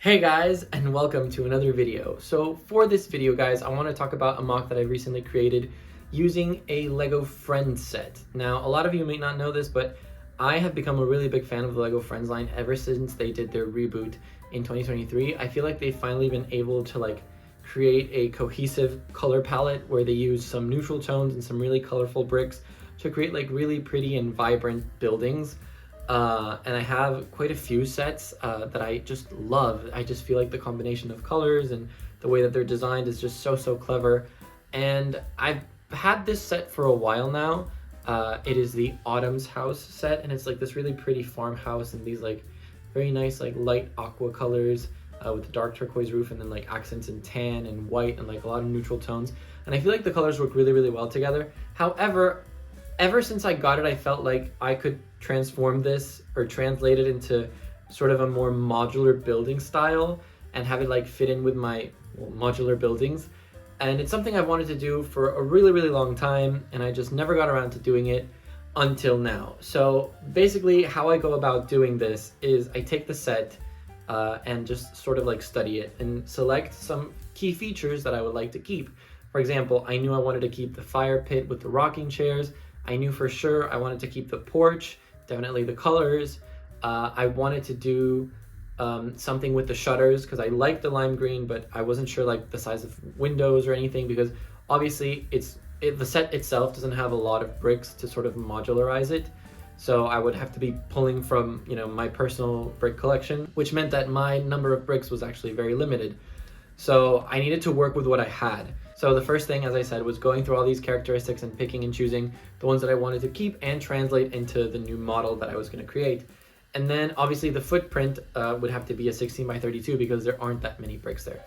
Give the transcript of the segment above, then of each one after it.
Hey guys, and welcome to another video. So for this video guys, I want to talk about a MOC that I recently created using a Lego Friends set. Now a lot of you may not know this, but I have become a really big fan of the Lego Friends line ever since they did their reboot in 2023. I feel like they've finally been able to create a cohesive color palette where they use some neutral tones and some really colorful bricks to create really pretty and vibrant buildings. And I have quite a few sets that I just love. I just feel like the combination of colors and the way that they're designed is just so clever. And I've had this set for a while now. It is the Autumn's House set, and it's this really pretty farmhouse and these very nice light aqua colors with the dark turquoise roof, and then accents in tan and white and a lot of neutral tones. And I feel like the colors work really well together. However, ever since I got it, I felt like I could transform this or translate it into sort of a more modular building style and have it fit in with my modular buildings. And it's something I've wanted to do for a really long time, and I just never got around to doing it until now. So basically how I go about doing this is I take the set and just sort of study it and select some key features that I would like to keep. For example, I knew I wanted to keep the fire pit with the rocking chairs. I knew for sure I wanted to keep the porch, definitely the colors. I wanted to do something with the shutters because I like the lime green, but I wasn't sure the size of windows or anything, because obviously the set itself doesn't have a lot of bricks to sort of modularize it. So I would have to be pulling from my personal brick collection, which meant that my number of bricks was actually very limited. So I needed to work with what I had. So the first thing, as I said, was going through all these characteristics and picking and choosing the ones that I wanted to keep and translate into the new model that I was going to create. And then obviously the footprint would have to be a 16 by 32 because there aren't that many bricks there.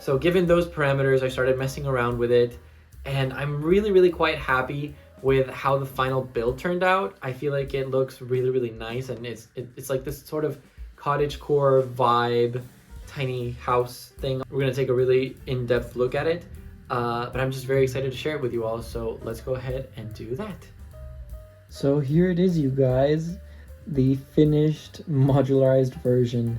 So given those parameters, I started messing around with it, and I'm really quite happy with how the final build turned out. I feel like it looks really nice, and it's like this sort of cottagecore vibe, tiny house thing. We're going to take a really in-depth look at it. But I'm just very excited to share it with you all, so let's go ahead and do that. So here it is, you guys, the finished modularized version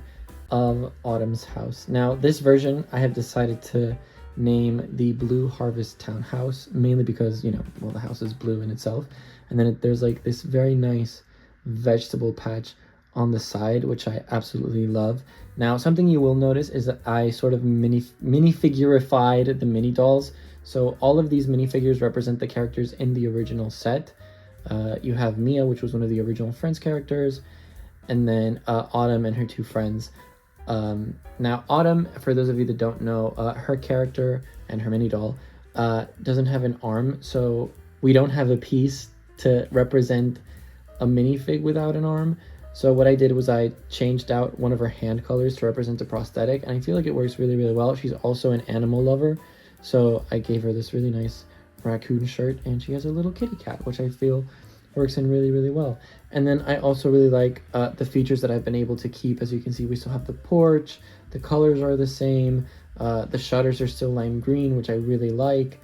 of Autumn's House. Now this version I have decided to name the Blue Harvest Townhouse, mainly because the house is blue in itself, and then there's this very nice vegetable patch on the side, which I absolutely love. Now, something you will notice is that I sort of minifigurified the mini dolls. So all of these minifigures represent the characters in the original set. You have Mia, which was one of the original Friends characters, and then Autumn and her two friends. Now, Autumn, for those of you that don't know, her character and her mini doll doesn't have an arm, so we don't have a piece to represent a minifig without an arm. So what I did was I changed out one of her hand colors to represent a prosthetic, and I feel like it works really well. She's also an animal lover, so I gave her this really nice raccoon shirt, and she has a little kitty cat, which I feel works in really well. And then I also really like the features that I've been able to keep. As you can see, we still have the porch, the colors are the same, the shutters are still lime green, which I really like.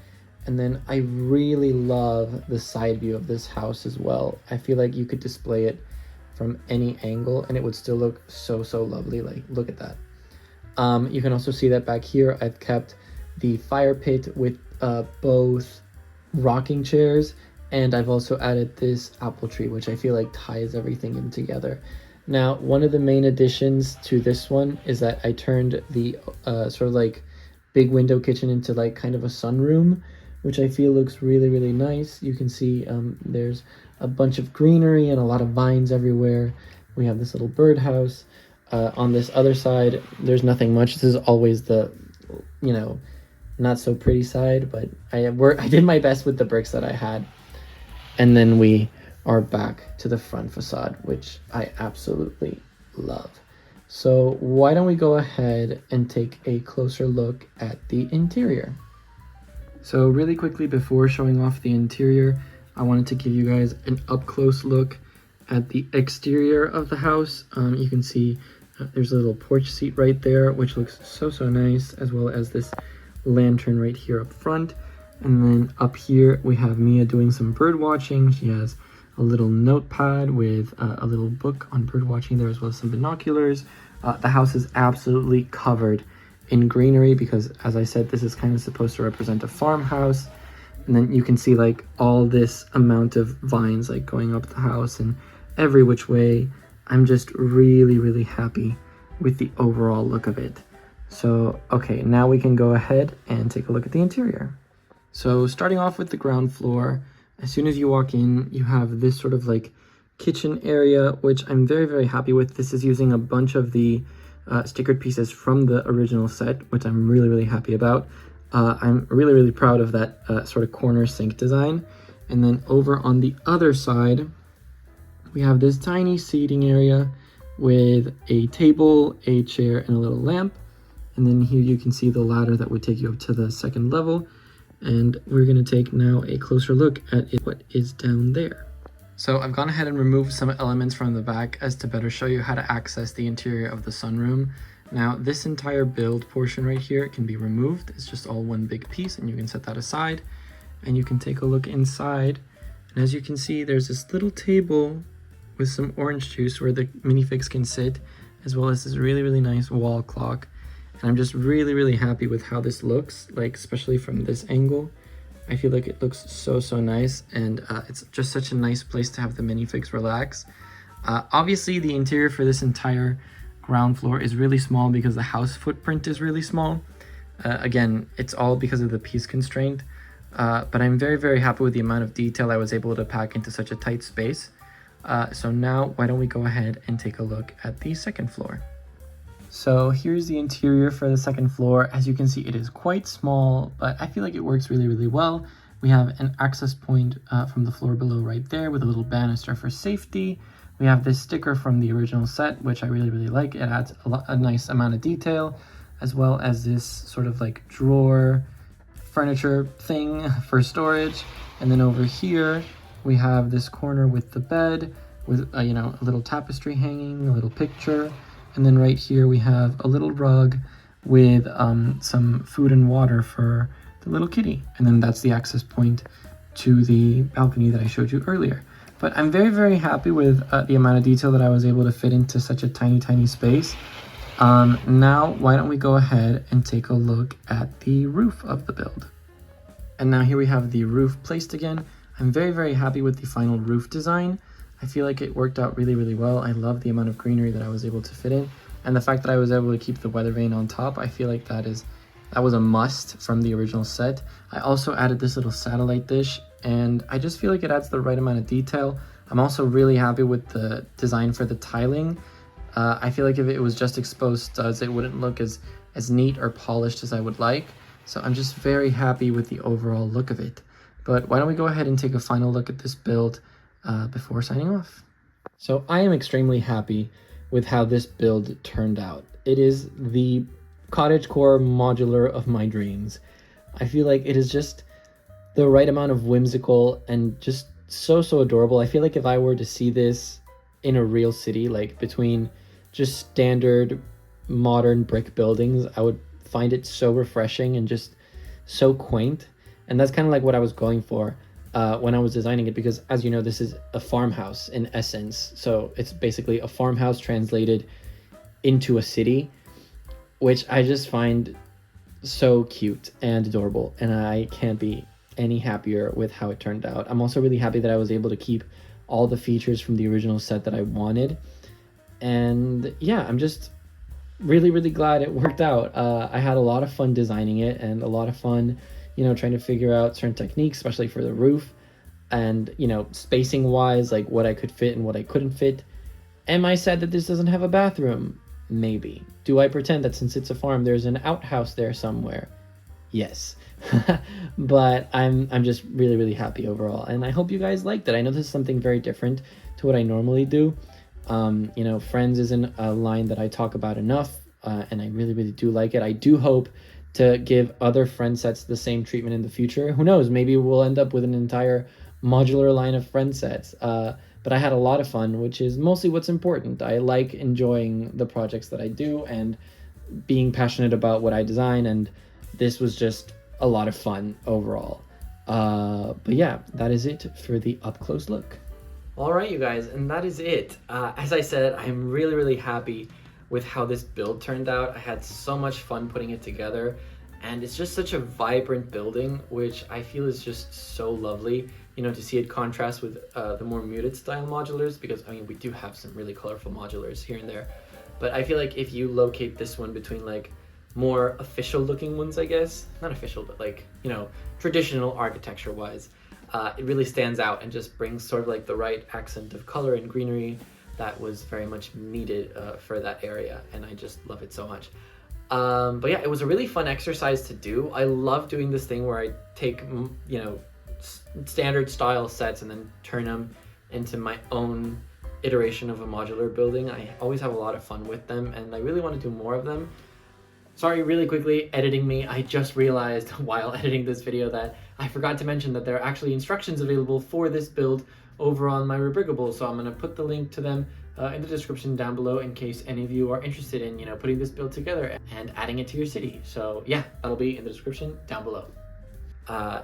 And then I really love the side view of this house as well. I feel like you could display it from any angle and it would still look so lovely. Look at that. You can also see that back here I've kept the fire pit with both rocking chairs, and I've also added this apple tree, which I feel like ties everything in together. Now, one of the main additions to this one is that I turned the sort of big window kitchen into kind of a sunroom, which I feel looks really nice. You can see there's a bunch of greenery and a lot of vines everywhere. We have this little birdhouse. On this other side, there's nothing much. This is always the, not so pretty side, but I did my best with the bricks that I had. And then we are back to the front facade, which I absolutely love. So why don't we go ahead and take a closer look at the interior. So really quickly, before showing off the interior, I wanted to give you guys an up-close look at the exterior of the house. You can see there's a little porch seat right there, which looks so nice, as well as this lantern right here up front. And then up here we have Mia doing some bird watching. She has a little notepad with a little book on bird watching there, as well as some binoculars. The house is absolutely covered in greenery because, as I said, this is kind of supposed to represent a farmhouse. And then you can see like all this amount of vines like going up the house and every which way. I'm just really, really happy with the overall look of it. So, okay, now we can go ahead and take a look at the interior. So starting off with the ground floor, as soon as you walk in, you have this sort of like kitchen area, which I'm very, very happy with. This is using a bunch of the stickered pieces from the original set, which I'm really, really happy about. I'm really, really proud of that sort of corner sink design. And then over on the other side, we have this tiny seating area with a table, a chair, and a little lamp. And then here you can see the ladder that would take you up to the second level. And we're going to take now a closer look at what is down there. So I've gone ahead and removed some elements from the back as to better show you how to access the interior of the sunroom. Now this entire build portion right here can be removed. It's just all one big piece and you can set that aside and you can take a look inside. And as you can see, there's this little table with some orange juice where the minifigs can sit, as well as this really, really nice wall clock. And I'm just really, really happy with how this looks, like especially from this angle. I feel like it looks so, so nice, and it's just such a nice place to have the minifigs relax. Obviously, the interior for this entire ground floor is really small because the house footprint is really small. Again, it's all because of the piece constraint, but I'm very, very happy with the amount of detail I was able to pack into such a tight space. So now, why don't we go ahead and take a look at the second floor. So here's the interior for the second floor. As you can see, it is quite small, but I feel like it works really, really well. We have an access point from the floor below right there with a little banister for safety. We have this sticker from the original set, which I really, really like. It adds a nice amount of detail, as well as this sort of like drawer furniture thing for storage. And then over here, we have this corner with the bed with, you know, a little tapestry hanging, a little picture. And then right here we have a little rug with some food and water for the little kitty. And then that's the access point to the balcony that I showed you earlier. But I'm very, very happy with the amount of detail that I was able to fit into such a tiny, tiny space. Now, why don't we go ahead and take a look at the roof of the build. And now here we have the roof placed again. I'm very, very happy with the final roof design. I feel like it worked out really, really well. I love the amount of greenery that I was able to fit in. And the fact that I was able to keep the weather vane on top, I feel like that was a must from the original set. I also added this little satellite dish, and I just feel like it adds the right amount of detail. I'm also really happy with the design for the tiling. I feel like if it was just exposed studs, it wouldn't look as neat or polished as I would like. So I'm just very happy with the overall look of it. But why don't we go ahead and take a final look at this build before signing off. So I am extremely happy with how this build turned out. It is the cottagecore modular of my dreams. I feel like it is just the right amount of whimsical and just so, so adorable. I feel like if I were to see this in a real city, like between just standard modern brick buildings, I would find it so refreshing and just so quaint. And that's kind of like what I was going for when I was designing it, because as you know, this is a farmhouse in essence. So it's basically a farmhouse translated into a city, which I just find so cute and adorable. And I can't be any happier with how it turned out. I'm also really happy that I was able to keep all the features from the original set that I wanted. And yeah, I'm just really, really glad it worked out. I had a lot of fun designing it and a lot of fun, you know, trying to figure out certain techniques, especially for the roof and, you know, spacing wise, like what I could fit and what I couldn't fit. Am I sad that this doesn't have a bathroom? Maybe. Do I pretend that since it's a farm, there's an outhouse there somewhere? Yes. But I'm just really, really happy overall. And I hope you guys liked it. I know this is something very different to what I normally do. You know, Friends isn't a line that I talk about enough, and I really, really do like it. I do hope to give other Friend sets the same treatment in the future. Who knows, maybe we'll end up with an entire modular line of Friend sets. But I had a lot of fun, which is mostly what's important. I like enjoying the projects that I do and being passionate about what I design, and this was just a lot of fun overall. But yeah, that is it for the up-close look. All right, you guys, and that is it. As I said, I'm really, really happy with how this build turned out. I had so much fun putting it together, and it's just such a vibrant building, which I feel is just so lovely, you know, to see it contrast with the more muted style modulars, because I mean, we do have some really colorful modulars here and there, but I feel like if you locate this one between like more official looking ones, I guess, not official, but like, you know, traditional architecture wise, it really stands out and just brings sort of like the right accent of color and greenery that was very much needed for that area, and I just love it so much. But yeah, it was a really fun exercise to do. I love doing this thing where I take, you know, standard style sets and then turn them into my own iteration of a modular building. I always have a lot of fun with them, and I really want to do more of them. Sorry, really quickly, editing me, I just realized while editing this video that I forgot to mention that there are actually instructions available for this build over on my Rebrickable, so I'm going to put the link to them in the description down below in case any of you are interested in, you know, putting this build together and adding it to your city. So yeah, that'll be in the description down below.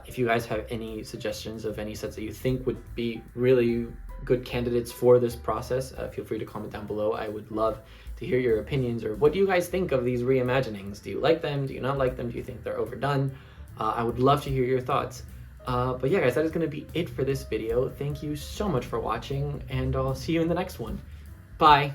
If you guys have any suggestions of any sets that you think would be really good candidates for this process, feel free to comment down below. I would love to hear your opinions, or what do you guys think of these reimaginings? Do you like them? Do you not like them? Do you think they're overdone? I would love to hear your thoughts. But yeah, guys, that is going to be it for this video. Thank you so much for watching, and I'll see you in the next one. Bye!